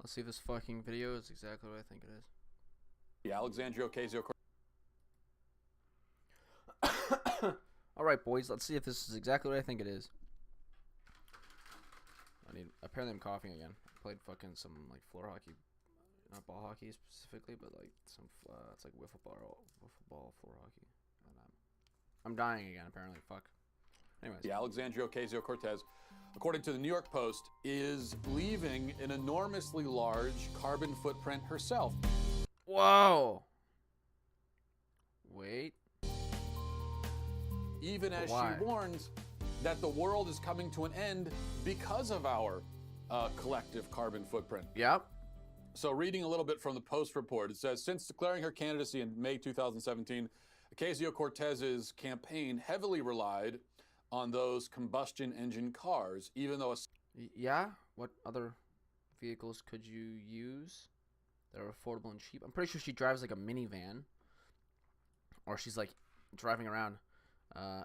Let's see if this fucking video is exactly what I think it is. The Alexandria Ocasio. Alright, boys, let's see if this is exactly what I think it is. Apparently I'm coughing again. I played fucking some, like, floor hockey. Not ball hockey specifically, but, like, some, it's like wiffle ball floor hockey. And I'm dying again, apparently. Fuck. Anyways. The Alexandria Ocasio-Cortez, according to the New York Post, is leaving an enormously large carbon footprint herself. Whoa! Wait. Even as Why? she warns that the world is coming to an end because of our collective carbon footprint. Yep. So reading a little bit from the Post report, it says, since declaring her candidacy in May 2017, Ocasio-Cortez's campaign heavily relied on those combustion engine cars, even though Yeah? What other vehicles could you use that are affordable and cheap? I'm pretty sure she drives like a minivan. Or she's like driving around. I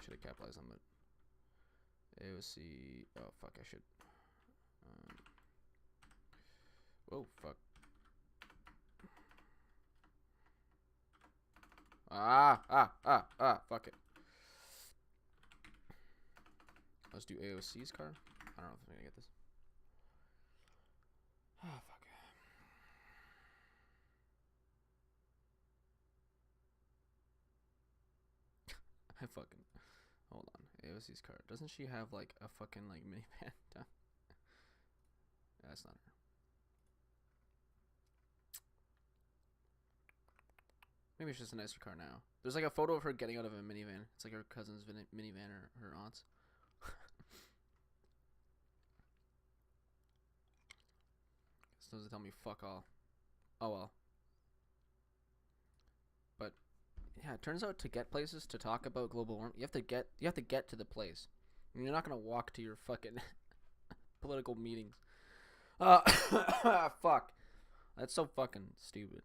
should have capitalized on it. AOC. Oh, fuck, I should. Oh, fuck. Fuck it. Let's do AOC's car. I don't know if I'm gonna get this. Ah, fuck. I fucking. Hold on. AOC's car. Doesn't she have like a fucking like minivan? That's not her. Maybe it's just a nicer car now. There's like a photo of her getting out of a minivan. It's like her cousin's minivan or her aunt's. This doesn't tell me fuck all. Oh well. But yeah, it turns out to get places to talk about global warming, you have to get to the place. And you're not gonna walk to your fucking political meetings. Fuck. That's so fucking stupid.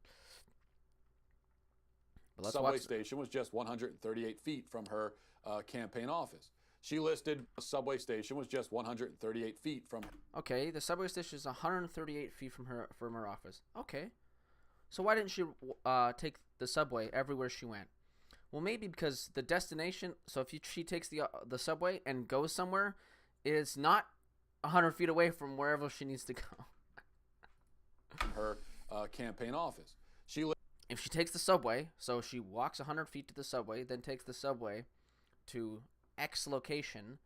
the subway station was just 138 feet from her campaign office. She listed a subway station was just 138 feet from her. Okay, the subway station is 138 feet from her office. Okay. So why didn't she take the subway everywhere she went? Well, maybe because the destination. So if she takes the subway and goes somewhere, it's not 100 feet away from wherever she needs to go. Her campaign office. If she takes the subway, so she walks 100 feet to the subway, then takes the subway to X location,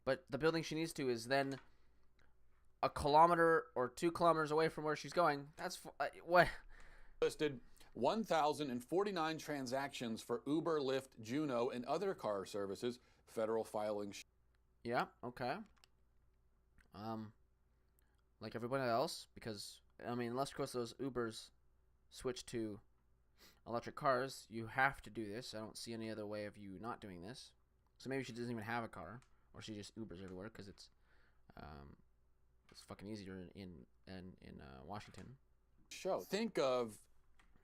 but the building she needs to is then a kilometer or 2 kilometers away from where she's going. That's what. Listed 1,049 transactions for Uber, Lyft, Juno, and other car services. Federal filing. Yeah. Okay. Like everybody else, because I mean, unless of course those Ubers switch to electric cars, you have to do this. I don't see any other way of you not doing this. So maybe she doesn't even have a car, or she just Ubers everywhere because it's fucking easier in Washington. Think of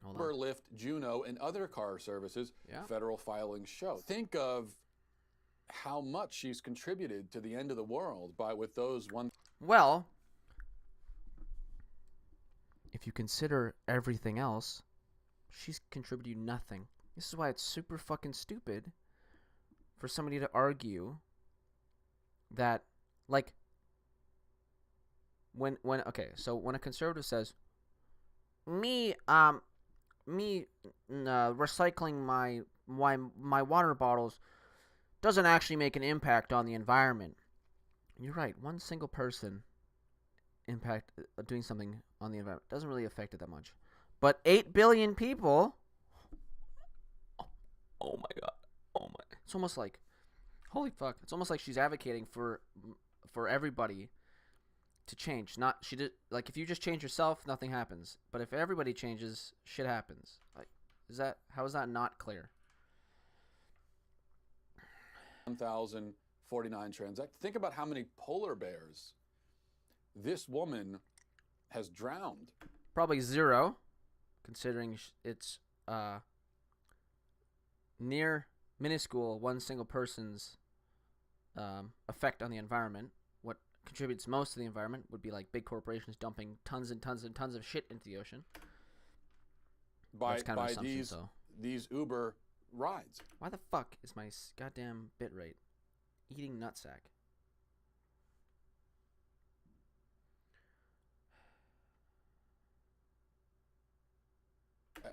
Uber, Lyft, Juno, and other car services. Yeah. Federal filings show. Think of how much she's contributed to the end of the world with those one. Well, if you consider everything else, she's contributed nothing. This is why it's super fucking stupid for somebody to argue that, like, when a conservative says, recycling my water bottles doesn't actually make an impact on the environment. You're right. One single person doing something on the environment doesn't really affect it that much. But 8 billion people. Oh my god. Oh my. It's almost like, holy fuck. It's almost like she's advocating for everybody to change. Like if you just change yourself, nothing happens. But if everybody changes, shit happens. Like, how is that not clear? 1,049 transactions. Think about how many polar bears this woman has drowned. Probably 0, considering it's near minuscule one single person's effect on the environment. What contributes most to the environment would be like big corporations dumping tons and tons and tons of shit into the ocean. By kind of these Uber rides. Why the fuck is my goddamn bit rate eating nutsack?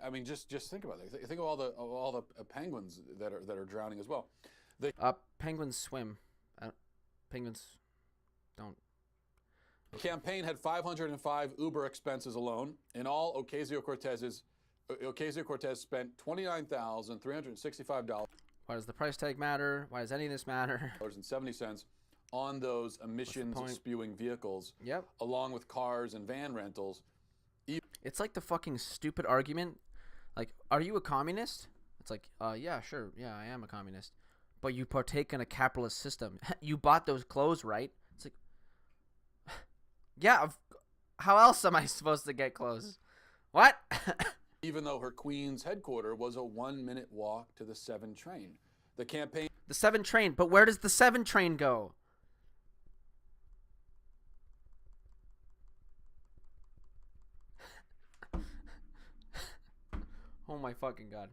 I mean, just think about it. Think of all the penguins that are drowning as well. Penguins swim. Penguins don't. The campaign had 505 Uber expenses alone. In all, Ocasio-Cortez spent $29,365. Why does the price tag matter? Why does any of this matter? $0.70 on those emissions-spewing vehicles. Yep. Along with cars and van rentals. It's like the fucking stupid argument. Like, are you a communist? It's like, yeah, sure. Yeah, I am a communist. But you partake in a capitalist system. You bought those clothes, right? It's like, yeah, how else am I supposed to get clothes? What? Even though her Queens headquarters was a 1-minute walk to the 7 train. The campaign... The 7 train, but where does the 7 train go? Oh my fucking god.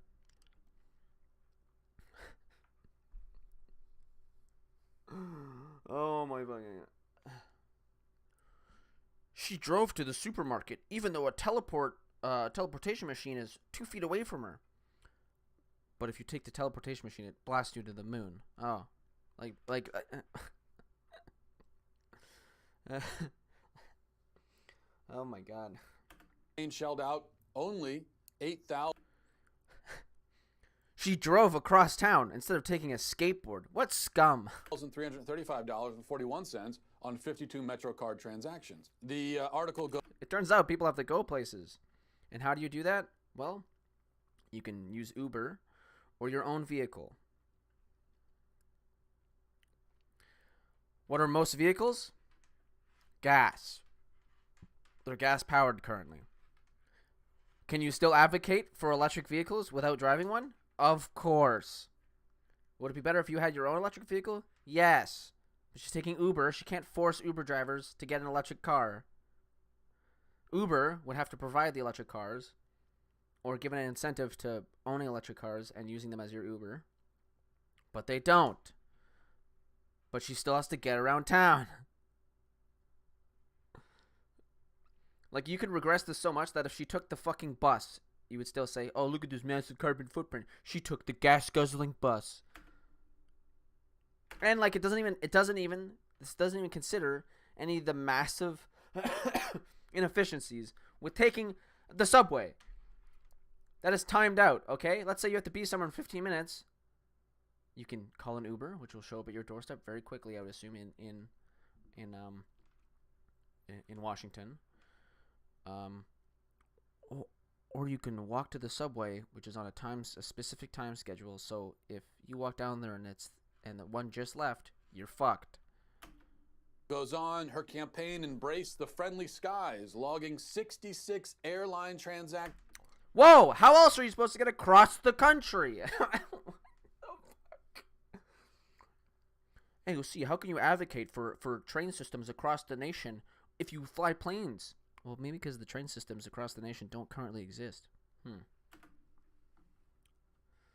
Oh my fucking god. She drove to the supermarket even though a teleportation machine is 2 feet away from her. But if you take the teleportation machine, it blasts you to the moon. Oh. Oh my god. Shelled out only $8,000. She drove across town instead of taking a skateboard. What scum? $335.41 on 52 MetroCard transactions. The article goes... It turns out people have to go places. And how do you do that? Well, you can use Uber or your own vehicle. What are most vehicles? Gas. They're gas-powered currently. Can you still advocate for electric vehicles without driving one? Of course. Would it be better if you had your own electric vehicle? Yes. But she's taking Uber. She can't force Uber drivers to get an electric car. Uber would have to provide the electric cars or give an incentive to owning electric cars and using them as your Uber. But they don't. But she still has to get around town. Like, you could regress this so much that if she took the fucking bus, you would still say, oh, look at this massive carbon footprint. She took the gas-guzzling bus. And, like, this doesn't even consider any of the massive inefficiencies with taking the subway. That is timed out, okay? Let's say you have to be somewhere in 15 minutes. You can call an Uber, which will show up at your doorstep very quickly, I would assume, in Washington. Or you can walk to the subway, which is on a specific time schedule. So if you walk down there and the one just left, you're fucked. Goes on, her campaign embraced the friendly skies, logging 66 airline transactions. Whoa! How else are you supposed to get across the country? Hey, see, how can you advocate for train systems across the nation if you fly planes? Well, maybe because the train systems across the nation don't currently exist.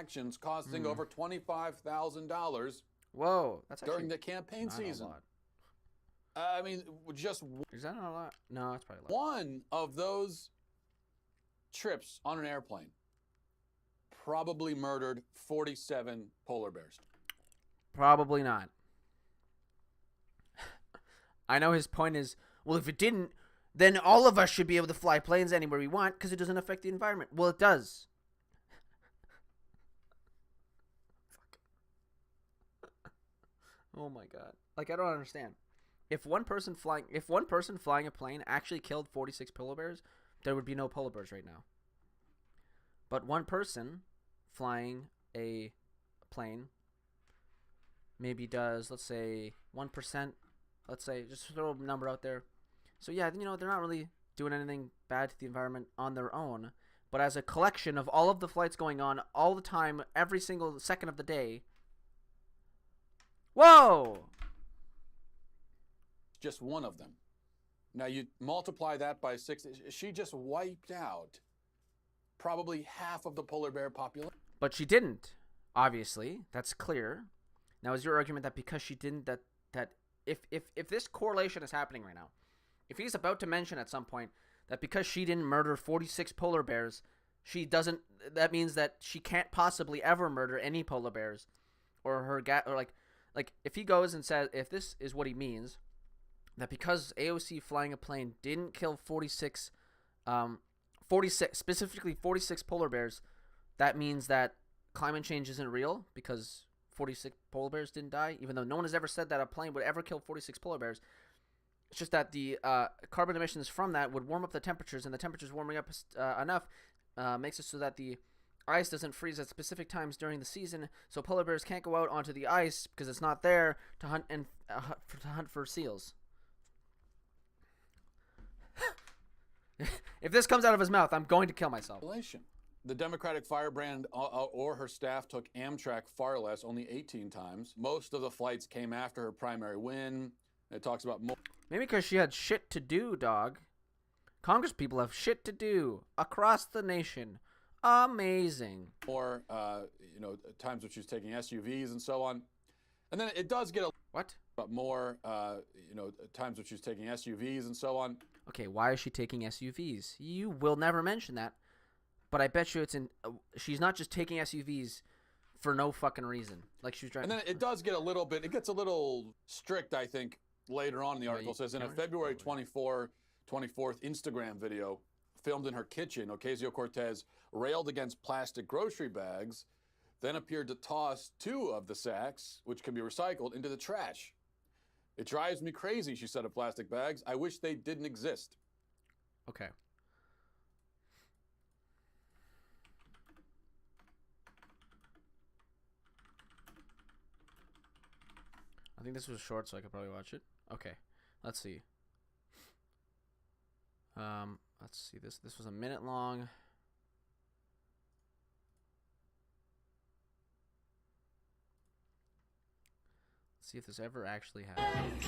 Actions costing over $25,000. Whoa, that's during the campaign season. I mean, just... Is that not a lot? No, that's probably a lot. One of those trips on an airplane probably murdered 47 polar bears. Probably not. I know his point is, well, if it didn't, then all of us should be able to fly planes anywhere we want because it doesn't affect the environment. Well, it does. Oh my god. Like, I don't understand. If one person flying a plane actually killed 46 polar bears, there would be no polar bears right now. But one person flying a plane maybe does, let's say, 1%. Let's say, just throw a number out there. So yeah, you know, they're not really doing anything bad to the environment on their own. But as a collection of all of the flights going on all the time, every single second of the day. Whoa! just one of them. Now you multiply that by 6. She just wiped out probably half of the polar bear population. But she didn't. Obviously, that's clear. Now, is your argument that because she didn't, that if this correlation is happening right now, if he's about to mention at some point that because she didn't murder 46 polar bears, she doesn't, that means that she can't possibly ever murder any polar bears, or her or like if he goes and says, if this is what he means, that because AOC flying a plane didn't kill 46 specifically 46 polar bears, that means that climate change isn't real because 46 polar bears didn't die, even though no one has ever said that a plane would ever kill 46 polar bears. It's just that the carbon emissions from that would warm up the temperatures, and the temperatures warming up enough makes it so that the ice doesn't freeze at specific times during the season, so polar bears can't go out onto the ice because it's not there to hunt and to hunt for seals. If this comes out of his mouth, I'm going to kill myself. The Democratic firebrand or her staff took Amtrak far less, only 18 times. Most of the flights came after her primary win. It talks about more. Maybe because she had shit to do, dog. Congress people have shit to do across the nation. Amazing. More, times when she was taking SUVs and so on. And then it does get a... What? But more, times when she was taking SUVs and so on. Okay, why is she taking SUVs? You will never mention that. But I bet you it's in... she's not just taking SUVs for no fucking reason. Like she was driving... And then it does get a little bit... It gets a little strict, I think, later on in the article. It says in a February 24th Instagram video filmed in her kitchen, Ocasio-Cortez railed against plastic grocery bags, then appeared to toss 2 of the sacks, which can be recycled, into the trash. It drives me crazy, she said of plastic bags. I wish they didn't exist. Okay. I think this was short, so I could probably watch it. Okay, let's see. Let's see. This was a minute long. Let's see if this ever actually happened.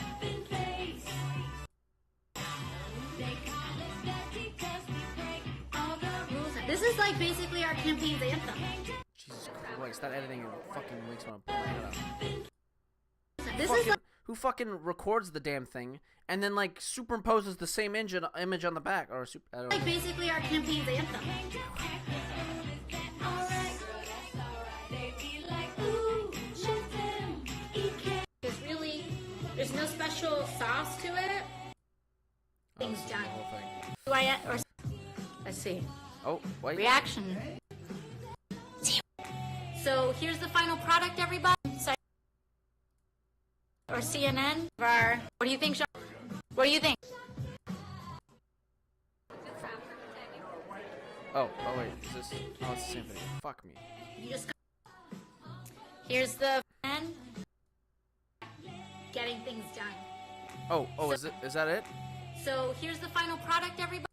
This is like basically our campaign's anthem. Jesus Christ, that editing fucking makes me want to pull my head out. This is like Who fucking records the damn thing and then like superimposes the same image on the back, or I don't know. basically our campaign's anthem. There's no special sauce to it. Things done. The whole thing. Do I or let's see. Oh, wait. Reaction. So here's the final product, everybody. Or CNN. What do you think, Sean? What do you think? Oh wait, is this? Oh, it's the same thing. Fuck me. You just. Here's the end. Getting things done. Oh, is that it? So here's the final product, everybody.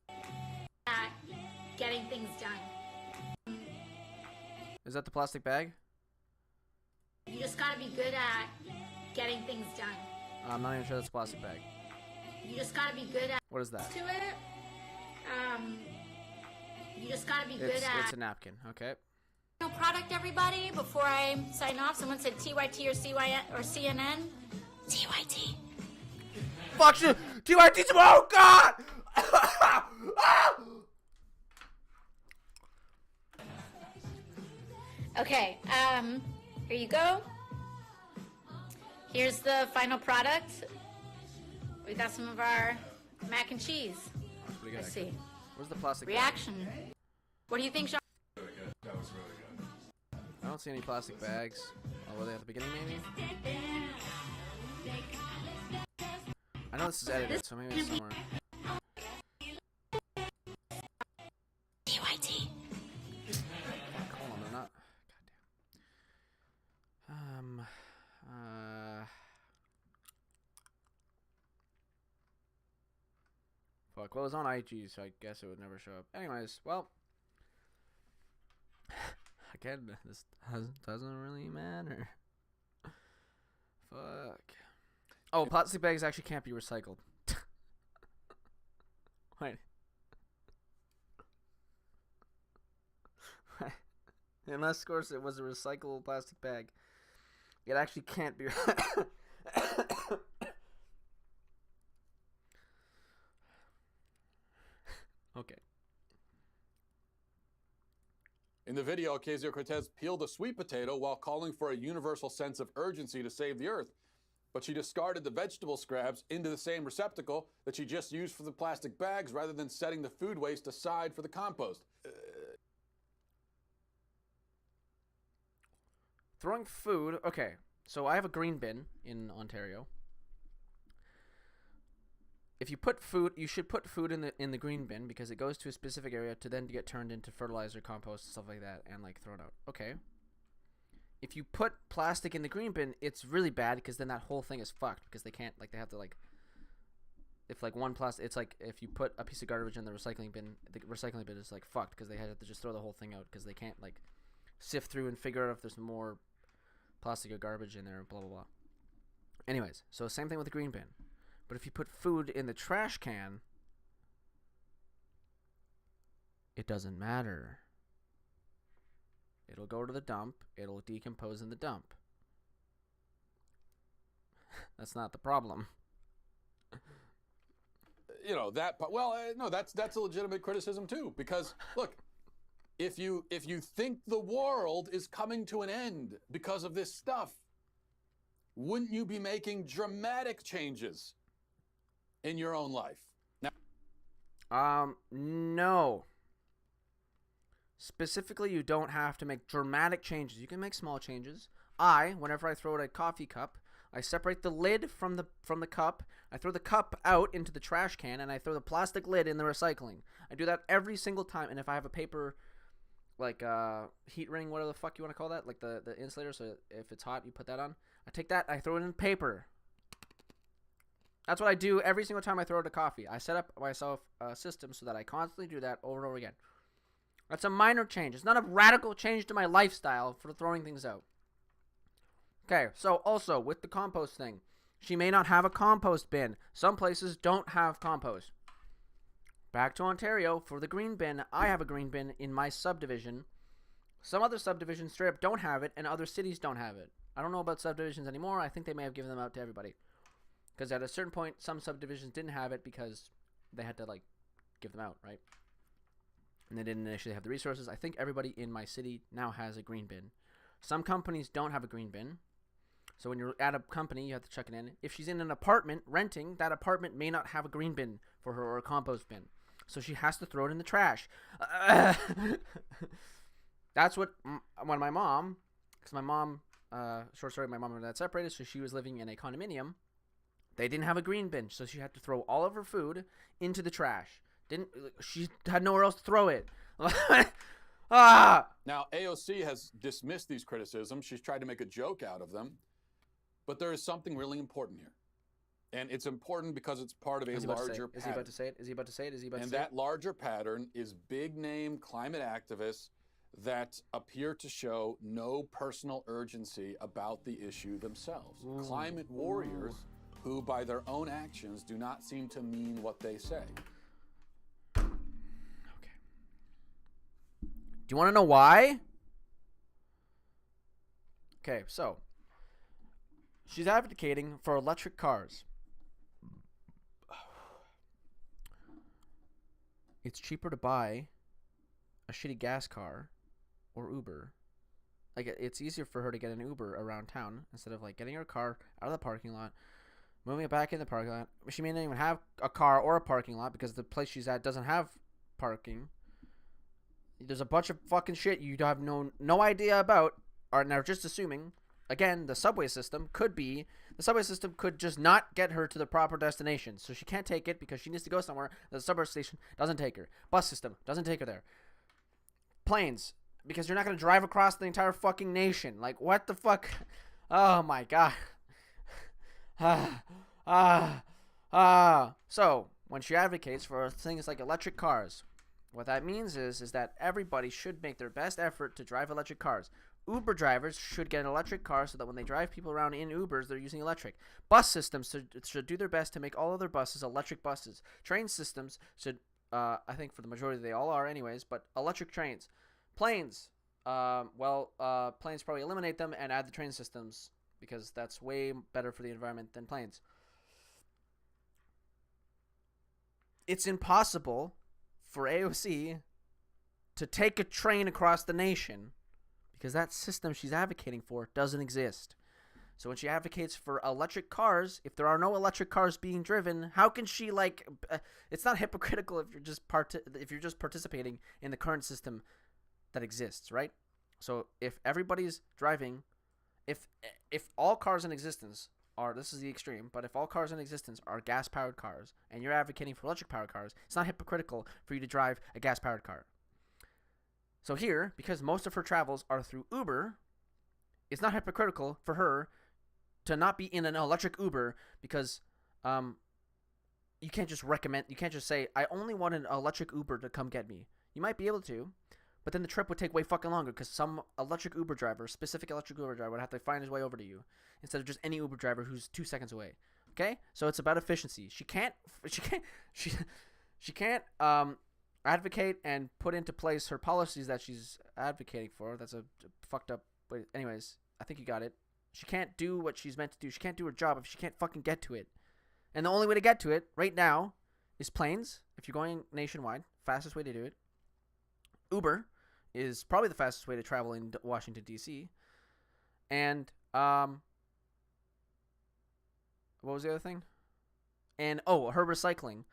Getting things done. Is that the plastic bag? You just gotta be good at getting things done. I'm not even sure that's a plastic bag. You just gotta be good at What is that? to it. You just gotta be good at. It's a napkin. Okay. Final product, everybody. Before I sign off, someone said TYT or CYN or CNN. TYT. Fuck you! TYT! Oh God! Okay, here you go. Here's the final product. We got some of our mac and cheese. That's pretty good. Let's see. Where's the plastic Reaction. What do you think, Sean? Really good. That was really good. I don't see any plastic bags. Oh, were they at the beginning, maybe? I know this is edited, so maybe it's somewhere. TYT. Hold on, they're not. Goddamn. Fuck. Well, it was on IG, so I guess it would never show up. Anyways, well. Again, this doesn't really matter. Fuck. Oh, plastic bags actually can't be recycled. Wait. Unless, of course, it was a recyclable plastic bag. It actually can't be. Okay. In the video, Ocasio-Cortez peeled a sweet potato while calling for a universal sense of urgency to save the earth. But she discarded the vegetable scraps into the same receptacle that she just used for the plastic bags rather than setting the food waste aside for the compost. Throwing food. Okay, so I have a green bin in Ontario. If you put food, you should put food in the green bin because it goes to a specific area to then get turned into fertilizer, compost, stuff like that, and like thrown out. Okay. If you put plastic in the green bin, it's really bad because then that whole thing is fucked because they can't, like, they have to, like, if like one plastic, it's like if you put a piece of garbage in the recycling bin is like fucked because they have to just throw the whole thing out because they can't like sift through and figure out if there's more plastic or garbage in there, blah blah blah. Anyways, so same thing with the green bin. But if you put food in the trash can, it doesn't matter. It'll go to the dump. It'll decompose in the dump. That's not the problem. You know that. Well, no, that's a legitimate criticism too. Because look, if you think the world is coming to an end because of this stuff, wouldn't you be making dramatic changes in your own life? No. Specifically, you don't have to make dramatic changes. You can make small changes. Whenever I throw out a coffee cup, I separate the lid from the cup. I throw the cup out into the trash can, and I throw the plastic lid in the recycling. I do that every single time. And if I have a paper, like heat ring, whatever the fuck you want to call that, like the insulator, so if it's hot, you put that on. I take that, I throw it in paper. That's what I do every single time I throw out a coffee. I set up myself a system so that I constantly do that over and over again. That's a minor change. It's not a radical change to my lifestyle for throwing things out. Okay, so also with the compost thing, she may not have a compost bin. Some places don't have compost. Back to Ontario, for the green bin, I have a green bin in my subdivision. Some other subdivisions straight up don't have it, and other cities don't have it. I don't know about subdivisions anymore. I think they may have given them out to everybody. Because at a certain point, some subdivisions didn't have it because they had to, like, give them out, right? And they didn't initially have the resources. I think everybody in my city now has a green bin. Some companies don't have a green bin. So when you're at a company, you have to check it in. If she's in an apartment renting, that apartment may not have a green bin for her or a compost bin. So she has to throw it in the trash. That's what, when my mom, because my mom, short story, my mom and dad separated, so she was living in a condominium. They didn't have a green bin, so she had to throw all of her food into the trash. She had nowhere else to throw it. Now, AOC has dismissed these criticisms. She's tried to make a joke out of them. But there is something really important here. And it's important because it's part of a larger pattern. Is he about to say it? Is he about to say it? Is he about to say it? And that larger pattern is big-name climate activists that appear to show no personal urgency about the issue themselves. Ooh. Climate warriors who, by their own actions, do not seem to mean what they say. Okay. Do you want to know why? Okay, so she's advocating for electric cars. It's cheaper to buy a shitty gas car or Uber. Like, it's easier for her to get an Uber around town instead of, like, getting her car out of the parking lot, moving it back in the parking lot. She may not even have a car or a parking lot because the place she's at doesn't have parking. There's a bunch of fucking shit you have no idea about, or now just assuming. Again, the subway system could just not get her to the proper destination. So she can't take it because she needs to go somewhere. The subway station doesn't take her. Bus system doesn't take her there. Planes, because you're not going to drive across the entire fucking nation. Like, what the fuck? Oh my god. So, when she advocates for things like electric cars, what that means is that everybody should make their best effort to drive electric cars. Uber drivers should get an electric car so that when they drive people around in Ubers, they're using electric. Bus systems should do their best to make all other buses electric buses. Train systems should, I think for the majority they all are anyways, but electric trains. Planes, planes probably eliminate them and add the train systems because that's way better for the environment than planes. It's impossible for AOC to take a train across the nation because that system she's advocating for doesn't exist. So when she advocates for electric cars, if there are no electric cars being driven, how can she it's not hypocritical if you're just participating in the current system that exists, right? So if everybody's driving, if all cars in existence are, this is the extreme, but if all cars in existence are gas-powered cars and you're advocating for electric-powered cars, it's not hypocritical for you to drive a gas-powered car. So here, because most of her travels are through Uber, it's not hypocritical for her to not be in an electric Uber because you can't just say, I only want an electric Uber to come get me. You might be able to, but then the trip would take way fucking longer because some specific electric Uber driver would have to find his way over to you instead of just any Uber driver who's 2 seconds away. Okay? So it's about efficiency. She can't advocate and put into place her policies that she's advocating for. That's a fucked up. But anyways, I think you got it. She can't do what she's meant to do. She can't do her job if she can't fucking get to it. And the only way to get to it right now is planes. If you're going nationwide, fastest way to do it. Uber is probably the fastest way to travel in Washington, D.C. And, what was the other thing? And, her recycling.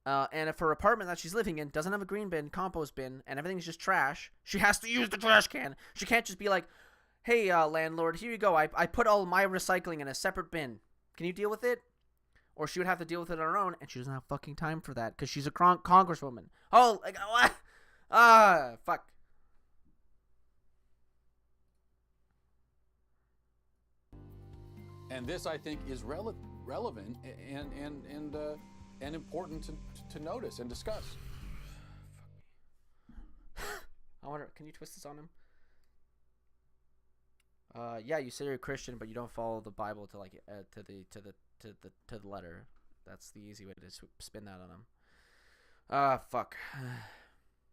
And if her apartment that she's living in doesn't have a green bin, compost bin, and everything's just trash, she has to use the trash can. She can't just be like, hey, landlord, here you go. I put all my recycling in a separate bin. Can you deal with it? Or she would have to deal with it on her own, and she doesn't have fucking time for that because she's a congresswoman. Oh, what? Fuck. And this, I think, is relevant and important to notice and discuss. I wonder, can you twist this on him? Yeah, you say you're a Christian, but you don't follow the Bible to the letter. That's the easy way to spin that on him. Fuck.